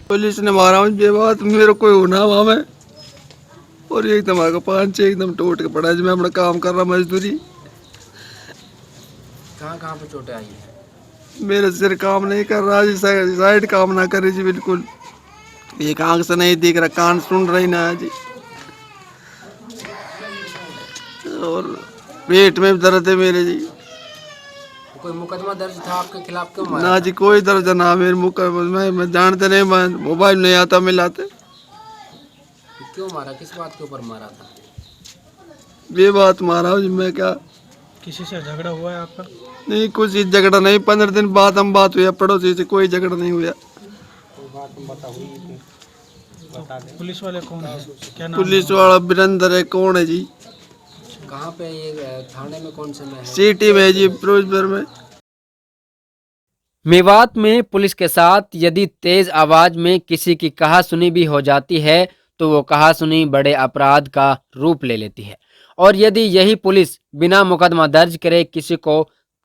Police ने मारा मुझे, बात मेरे कोई होना वहाँ में, और एकदम आगे 5-6 एकदम टूट के पड़ा। मैं अपना काम कर रहा मजदूरी। कहाँ कहाँ पे चोटें आई हैं? मेरा सिर काम नहीं कर रहा जी, साइड काम ना करे जी बिल्कुल। एक आंख से नहीं दिख रहा, कान सुन रही ना जी, और पेट में दर्द है मेरे जी। कोई मुकदमा दर्ज था आपके खिलाफ? क्यों मारा ना था? जी कोई दर्द ना मेरे मुख। मैं जानते नहीं, मैं मोबाइल नहीं आता मिलाते। क्यों मारा? किस बात के ऊपर मारा था? ये बात मारा हूँ जी मैं क्या। किसी से झगड़ा हुआ है आपका? नहीं कुछ झगड़ा नहीं, 15 दिन बाद हम बात हुआ पड़ोसी से, कोई झगड़ा नहीं हुआ। पुलिस वाले कौन है, क्या नाम पुलिस वाला वीरेंद्र है। कौन है जी? कहाँ पे ये थाने में कौन से में है? सिटी में है जी, फिरोजपुर में। मेवात में पुलिस के साथ यदि तेज आवाज में किसी की कहासुनी भी हो जाती है तो वो कहासुनी बड़े अपराध का रूप ले लेती है। और यदि यही पुलिस बिना मुकदमा दर्ज करे किसी को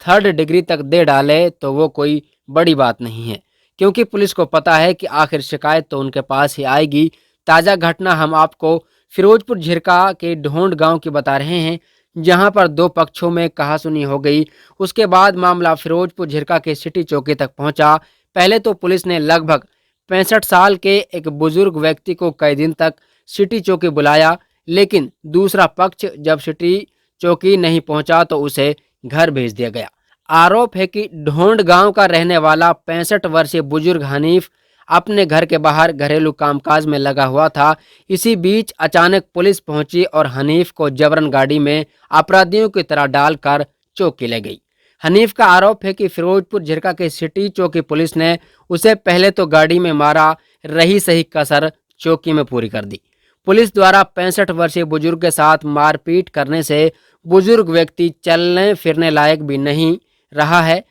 3rd डिग्री तक दे डाले तो वो कोई बड़ी बात नहीं है, क्योंकि पुलिस को पता है कि आखिर शिकायत तो उनके पास ही आएगी। ताज़ा घटना हम आपको फिरोजपुर झिरका के ढोंड गांव की बता रहे हैं, जहां पर 2 पक्षों में कहासुनी हो गई। उसके बाद मामला फिरोजपुर झिरका के सिटी चौकी तक पहुंचा। पहले तो पुलिस ने लगभग 65 साल के एक बुजुर्ग व्यक्ति को कई दिन तक सिटी चौकी बुलाया, लेकिन दूसरा पक्ष जब सिटी चौकी नहीं पहुंचा तो उसे घर भेज दिया गया। आरोप है कि ढोंड गांव का रहने वाला 65 वर्षीय बुजुर्ग हनीफ अपने घर के बाहर घरेलू कामकाज में लगा हुआ था। इसी बीच अचानक पुलिस पहुंची और हनीफ को जबरन गाड़ी में अपराधियों की तरह डालकर चौकी ले गई। हनीफ का आरोप है कि फिरोजपुर झिरका के सिटी चौकी पुलिस ने उसे पहले तो गाड़ी में मारा, रही सही कसर चौकी में पूरी कर दी। पुलिस द्वारा 65 वर्षीय बुजुर्ग के साथ मारपीट करने से बुजुर्ग व्यक्ति चलने फिरने लायक भी नहीं रहा है।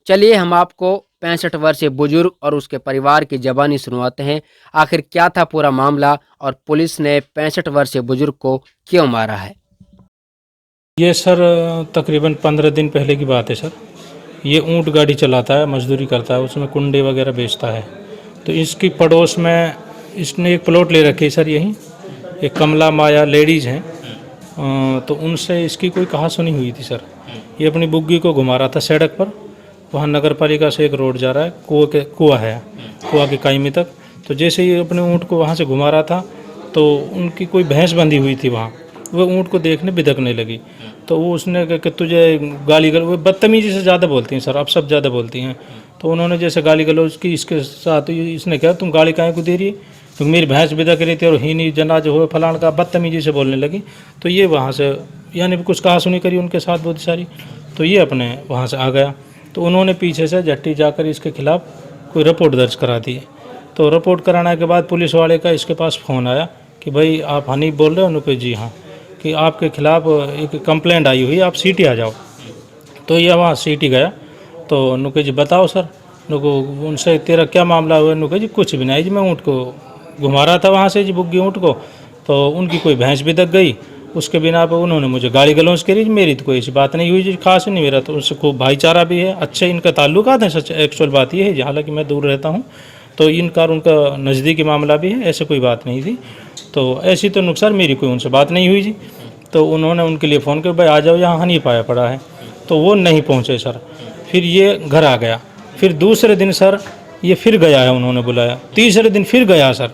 चलिए हम आपको 65 वर्षीय बुजुर्ग और उसके परिवार की ज़बानी सुनवाते हैं, आखिर क्या था पूरा मामला और पुलिस ने 65 वर्षीय बुजुर्ग को क्यों मारा है। ये सर तकरीबन 15 दिन पहले की बात है सर। ये ऊंट गाड़ी चलाता है, मजदूरी करता है, उसमें कुंडे वगैरह बेचता है। तो इसकी पड़ोस में इसने एक प्लॉट ले रखी है सर, यहीं एक कमला माया लेडीज़ हैं, तो उनसे इसकी कोई कहासुनी हुई थी सर। ये अपनी बुग्गी को घुमा रहा था सड़क पर, वहाँ नगर पालिका से एक रोड जा रहा है, कुआं है, कुआं की कायमी तक। तो जैसे ही अपने ऊँट को वहाँ से घुमा रहा था तो उनकी कोई भैंस बंधी हुई थी वहाँ, वो ऊँट को देखने बिदकने लगी। तो वो उसने कहा कि तुझे गाली गलौज, वो बदतमीजी से ज़्यादा बोलती हैं सर, अब सब ज़्यादा बोलती हैं। तो उन्होंने जैसे गाली गलौज की इसके साथ, इसने कहा तुम गाली काहे को दे रही है, क्योंकि मेरी भैंस बिदक रही थी और ही नहीं जनाज हो फलान का, बदतमीजी से बोलने लगी। तो ये वहाँ से यानी कुछ कहासुनी करी उनके साथ बहुत सारी, तो ये अपने वहाँ से आ गया। तो उन्होंने पीछे से झट्टी जाकर इसके खिलाफ़ कोई रिपोर्ट दर्ज करा दी। तो रिपोर्ट कराने के बाद पुलिस वाले का इसके पास फ़ोन आया कि भाई आप हनीफ बोल रहे हो? उन्होंने जी हाँ, कि आपके खिलाफ़ एक कंप्लेंट आई हुई, आप सिटी आ जाओ। तो ये वहाँ सिटी गया। तो नुके जी बताओ सर, नुको उनसे तेरा क्या मामला हुआ? नुके जी कुछ भी नहीं जी, मैं ऊँट को घुमा रहा था वहाँ से जी, बुग्गी ऊँट को, तो उनकी कोई भैंस भी दक गई, उसके बिना पर उन्होंने मुझे गाली गलौज करी। मेरी तो कोई ऐसी बात नहीं हुई जी, खास नहीं, मेरा तो उससे खूब भाईचारा भी है, अच्छे इनका ताल्लुकात है। सच एक्चुअल बात ये है, हालांकि मैं दूर रहता हूँ, तो इनका और उनका नज़दीकी मामला भी है, ऐसे कोई बात नहीं थी। तो ऐसी तो नुकसान मेरी कोई उनसे बात नहीं हुई जी। तो उन्होंने उनके लिए फ़ोन किया, भाई आ जाओ, यहाँ हनीफ आया पड़ा है। तो वो नहीं पहुँचे सर। फिर ये घर आ गया। फिर दूसरे दिन सर ये फिर गया है, उन्होंने बुलाया। तीसरे दिन फिर गया सर।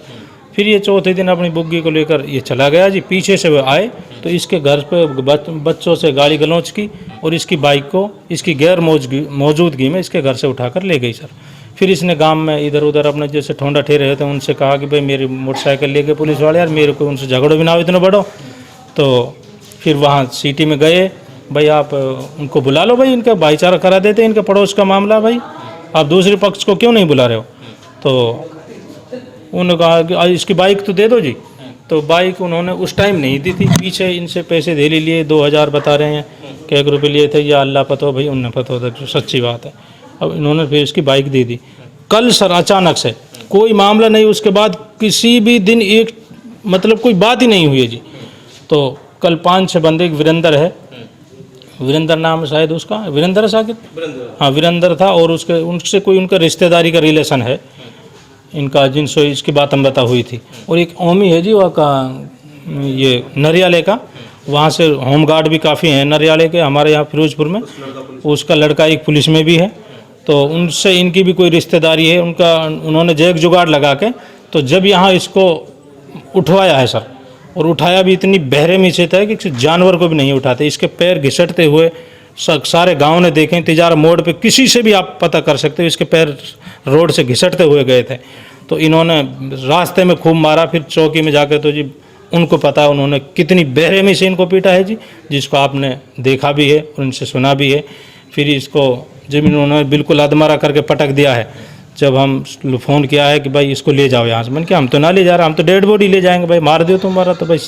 फिर ये चौथे दिन अपनी बुग्गी को लेकर ये चला गया जी। पीछे से वो आए तो इसके घर पे बच्चों से गाली गलौज की और इसकी बाइक को इसकी गैर मौजूदगी में इसके घर से उठाकर ले गई सर। फिर इसने गांव में इधर उधर अपने जैसे ठोंडा ठहरे रहते हैं उनसे कहा कि भाई मेरी मोटरसाइकिल ले गए पुलिस वाले, यार मेरे को उनसे झगड़ो भी ना हो इतना बड़ो। तो फिर वहाँ सिटी में गए, भाई आप उनको बुला लो, भाई इनका भाईचारा करा देते, इनके पड़ोस का मामला, भाई आप दूसरे पक्ष को क्यों नहीं बुला रहे हो? तो उन्होंने कहा कि इसकी बाइक तो दे दो जी। तो बाइक उन्होंने उस टाइम नहीं दी थी, पीछे इनसे पैसे दे लिए, 2000 बता रहे हैं कि 1 रुपये लिए थे, या अल्लाह पता हो भाई, उन्हें पता होता, जो सच्ची बात है। अब इन्होंने फिर इसकी बाइक दे दी। कल सर अचानक से कोई मामला नहीं, उसके बाद किसी भी दिन एक मतलब कोई बात ही नहीं हुई जी। तो कल 5-6 बंदे, एक वीरेंद्र है, वीरेंद्र नाम शायद उसका, वीरेंद्र साकिब, हाँ वीरेंद्र था, और उसके उनसे कोई उनका रिश्तेदारी का रिलेशन है, इनका जिनसे इसकी बात अमृता हुई थी। और एक ओमी है जी वहाँ का, ये नरियाले का, वहाँ से होमगार्ड भी काफ़ी हैं नरियाले के, हमारे यहाँ फिरोजपुर में। उसका लड़का एक पुलिस में भी है, तो उनसे इनकी भी कोई रिश्तेदारी है। उन्होंने जेग जुगाड़ लगा के, तो जब यहाँ इसको उठवाया है सर, और उठाया भी इतनी बहरेमी से था कि किसी जानवर को भी नहीं उठाते। इसके पैर घिसटते हुए सारे गांव ने देखे। तिजारा मोड़ पे किसी से भी आप पता कर सकते हो, इसके पैर रोड से घिसटते हुए गए थे। तो इन्होंने रास्ते में खूब मारा, फिर चौकी में जाकर तो जी उनको पता उन्होंने कितनी बेरहमी से इनको पीटा है जी, जिसको आपने देखा भी है और उनसे सुना भी है। फिर इसको जब इन्होंने बिल्कुल अधमरा करके पटक दिया है, जब हम फ़ोन किया है कि भाई इसको ले जाओ यहाँ से, मैंने कहा हम तो ना ले जा रहे, हम तो डेड बॉडी ले जाएंगे। भाई मार दो तुम्हारा तो भाई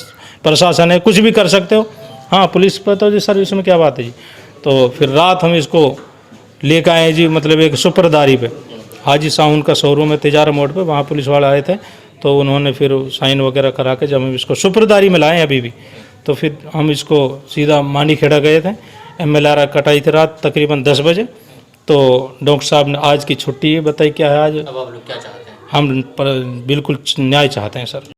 प्रशासन है, कुछ भी कर सकते हो। हाँ पुलिस पर तो जी सर इसमें क्या बात है जी। तो फिर रात हम इसको लेकर आए जी, मतलब एक सुपरदारी पे, हाजी साउन का शोरूम है तिजारा मोड़ पे, वहाँ पुलिस वाले आए थे। तो उन्होंने फिर साइन वगैरह करा के जब हम इसको सुपरदारी में लाए अभी भी, तो फिर हम इसको सीधा मानीखेड़ा गए थे। MLR कटाई थी रात तकरीबन 10 बजे। तो डॉक्टर साहब ने आज की छुट्टी है, बताइए क्या है आज। अब आप लोग क्या चाहते हैं? हम बिल्कुल न्याय चाहते हैं सर।